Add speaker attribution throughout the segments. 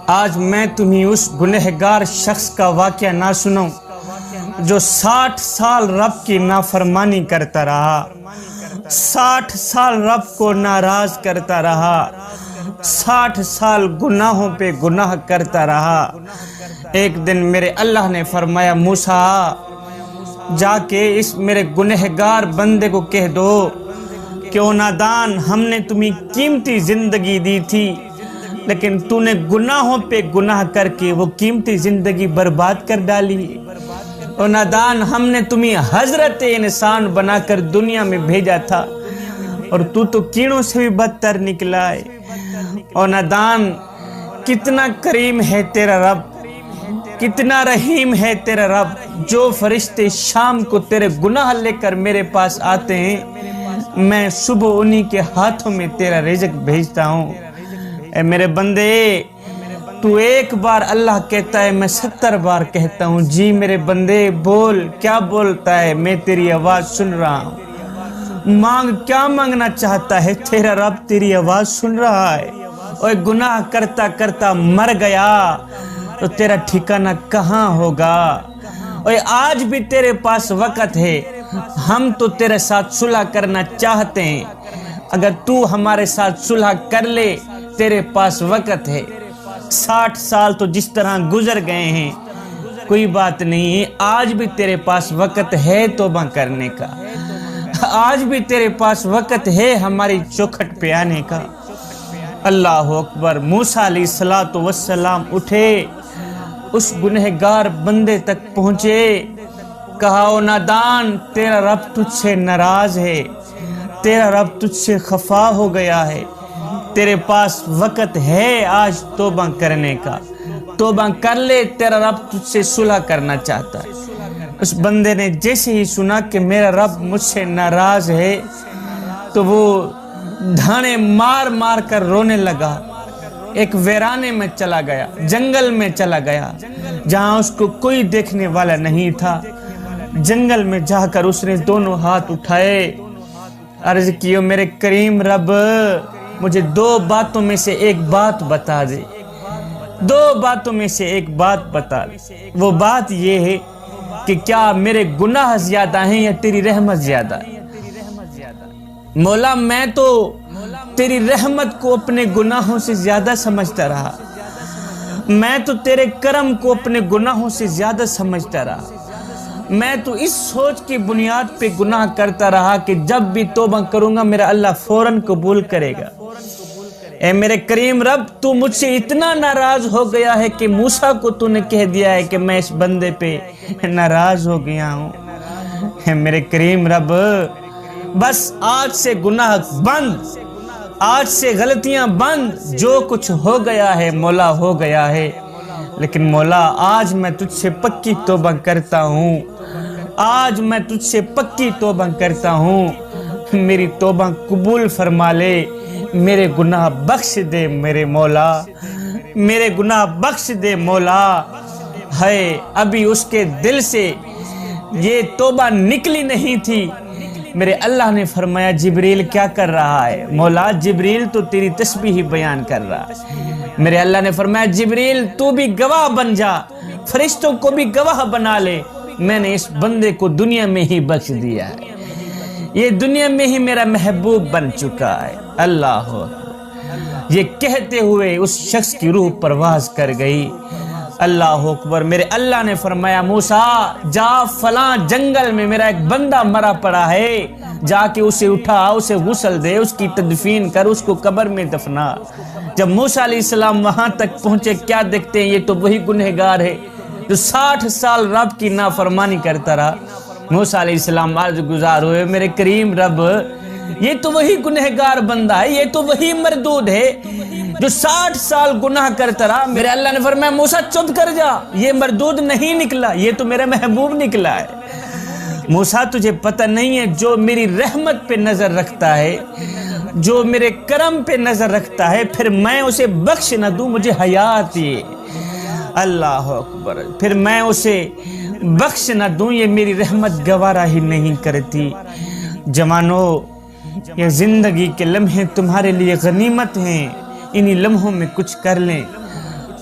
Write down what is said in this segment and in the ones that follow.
Speaker 1: آج میں تمہیں اس گنہگار شخص کا واقعہ نہ سنوں جو 60 سال رب کی نافرمانی کرتا رہا، 60 سال رب کو ناراض کرتا رہا، 60 سال گناہوں پہ گناہ کرتا رہا۔ ایک دن میرے اللہ نے فرمایا، موسیٰ جا کے اس میرے گنہگار بندے کو کہہ دو کہ او نادان، ہم نے تمہیں قیمتی زندگی دی تھی لیکن تو نے گناہوں پہ گناہ کر کے وہ قیمتی زندگی برباد کر ڈالی۔ او نادان، ہم نے تمہیں حضرت انسان بنا کر دنیا میں بھیجا تھا اور تو کیڑوں سے بھی بدتر نکلا ہے۔ او نادان، کتنا کریم ہے تیرا رب، کتنا رحیم ہے تیرا رب، جو فرشتے شام کو تیرے گناہ لے کر میرے پاس آتے ہیں میں صبح انہی کے ہاتھوں میں تیرا رزق بھیجتا ہوں۔ اے میرے بندے، تو ایک بار اللہ کہتا ہے، میں 70 بار کہتا ہوں۔ جی میرے بندے، بول، کیا بولتا ہے؟ میں تیری آواز سن رہا ہوں۔ مانگ، کیا مانگنا چاہتا ہے؟ تیرا رب تیری آواز سن رہا ہے۔ اور گناہ کرتا کرتا مر گیا تو تیرا ٹھکانہ کہاں ہوگا؟ اور آج بھی تیرے پاس وقت ہے، ہم تو تیرے ساتھ صلح کرنا چاہتے ہیں۔ اگر تو ہمارے ساتھ صلح کر لے، تیرے پاس وقت ہے۔ 60 سال تو جس طرح گزر گئے ہیں، کوئی بات نہیں، آج بھی تیرے پاس وقت ہے توبہ کرنے کا، آج بھی تیرے پاس وقت ہے ہماری چوکھٹ پہ آنے کا۔ اللہ اکبر۔ موسیٰ علیہ السلام اٹھے، اس گنہگار بندے تک پہنچے، کہا، او نادان، تیرا رب تجھ سے ناراض ہے، تیرا رب تجھ سے خفا ہو گیا ہے، تیرے پاس وقت ہے آج توبہ کرنے کا، توبہ کر لے، تیرا رب تجھ سے صلح کرنا چاہتا ہے۔ اس بندے نے جیسے ہی سنا کہ میرا رب مجھ سے ناراض ہے تو وہ دھانے مار مار کر رونے لگا، ایک ویرانے میں چلا گیا، جنگل میں چلا گیا جہاں اس کو کوئی دیکھنے والا نہیں تھا۔ جنگل میں جا کر اس نے دونوں ہاتھ اٹھائے، عرض کیو، میرے کریم رب، مجھے 2 باتوں میں سے ایک بات بتا دے، 2 باتوں میں سے ایک بات بتا دے۔ وہ بات یہ ہے کہ کیا میرے گناہ زیادہ ہیں یا تیری رحمت زیادہ ہے؟ مولا، میں تو تیری رحمت کو اپنے گناہوں سے زیادہ سمجھتا رہا، میں تو تیرے کرم کو اپنے گناہوں سے زیادہ سمجھتا رہا، میں تو اس سوچ کی بنیاد پہ گناہ کرتا رہا کہ جب بھی توبہ کروں گا میرا اللہ فوراً قبول کرے گا۔ اے میرے کریم رب، تو مجھ سے اتنا ناراض ہو گیا ہے کہ موسیٰ کو تو نے کہہ دیا ہے کہ میں اس بندے پہ ناراض ہو گیا ہوں۔ اے میرے کریم رب، بس آج سے گناہ بند، آج سے غلطیاں بند، جو کچھ ہو گیا ہے مولا ہو گیا ہے، لیکن مولا آج میں تجھ سے پکی توبہ کرتا ہوں، آج میں تجھ سے پکی توبہ کرتا ہوں، میری توبہ قبول فرما لے، میرے گناہ بخش دے میرے مولا، میرے گناہ بخش دے مولا۔ ہے ابھی اس کے دل سے یہ توبہ نکلی نہیں تھی، میرے اللہ نے فرمایا، جبریل کیا کر رہا ہے؟ مولا، جبریل تو تیری تسبیح بیان کر رہا ہے۔ میرے اللہ نے فرمایا، جبریل تو بھی گواہ بن جا، فرشتوں کو بھی گواہ بنا لے، میں نے اس بندے کو دنیا میں ہی بخش دیا ہے، یہ دنیا میں ہی میرا محبوب بن چکا ہے۔ اللہ اکبر۔ یہ کہتے ہوئے اس شخص کی روح پرواز کر گئی۔ اللہ اکبر۔ میرے اللہ نے فرمایا، موسیٰ جا، فلاں جنگل میں میرا ایک بندہ مرا پڑا ہے، جا کے اسے اٹھا، اسے غسل دے، اس کی تدفین کر، اس کو قبر میں دفنا۔ جب موسیٰ علیہ السلام وہاں تک پہنچے، کیا دیکھتے ہیں؟ یہ تو وہی گنہگار ہے جو 60 سال رب کی نافرمانی کرتا رہا۔ موسیٰ علیہ السلام عرض گزار ہوئے، میرے کریم رب، یہ تو وہی گنہگار بندہ ہے، یہ تو وہی مردود ہے جو 60 سال گناہ کرتا رہا۔ میرے اللہ نے فرمایا، موسیٰ چپ کر جا، یہ مردود نہیں نکلا، یہ تو میرا محبوب نکلا ہے۔ موسیٰ، تجھے پتہ نہیں ہے، جو میری رحمت پہ نظر رکھتا ہے، جو میرے کرم پہ نظر رکھتا ہے، پھر میں اسے بخش نہ دوں، مجھے حیا آتی ہے۔ اللہ اکبر۔ پھر میں اسے بخش نہ دوں، یہ میری رحمت گوارا ہی نہیں کرتی۔ جوانو، یہ زندگی کے لمحے تمہارے لیے غنیمت ہیں، انہی لمحوں میں کچھ کر لیں۔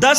Speaker 1: 10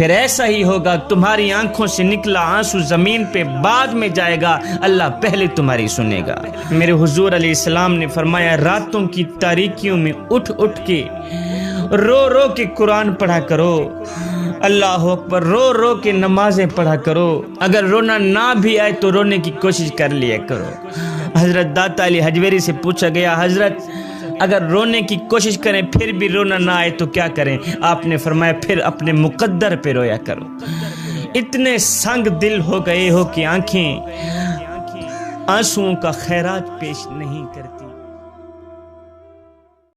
Speaker 1: پھر ایسا ہی ہوگا، تمہاری آنکھوں سے نکلا آنسو زمین پہ بعد میں جائے گا، اللہ پہلے تمہاری سنے گا۔ میرے حضور علیہ السلام نے فرمایا راتوں کی تاریکیوں میں اٹھ اٹھ کے رو رو کے قرآن پڑھا کرو، اللہ اکبر، رو رو کے نمازیں پڑھا کرو، اگر رونا نہ بھی آئے تو رونے کی کوشش کر لیا کرو۔ حضرت داتا علی حجویری سے پوچھا گیا حضرت اگر رونے کی کوشش کریں پھر بھی رونا نہ آئے تو کیا کریں؟ آپ نے فرمایا پھر اپنے مقدر پہ رویا کرو۔ اتنے سنگ دل ہو گئے ہو کہ آنکھیں آنسوؤں کا خیرات پیش نہیں کرتی۔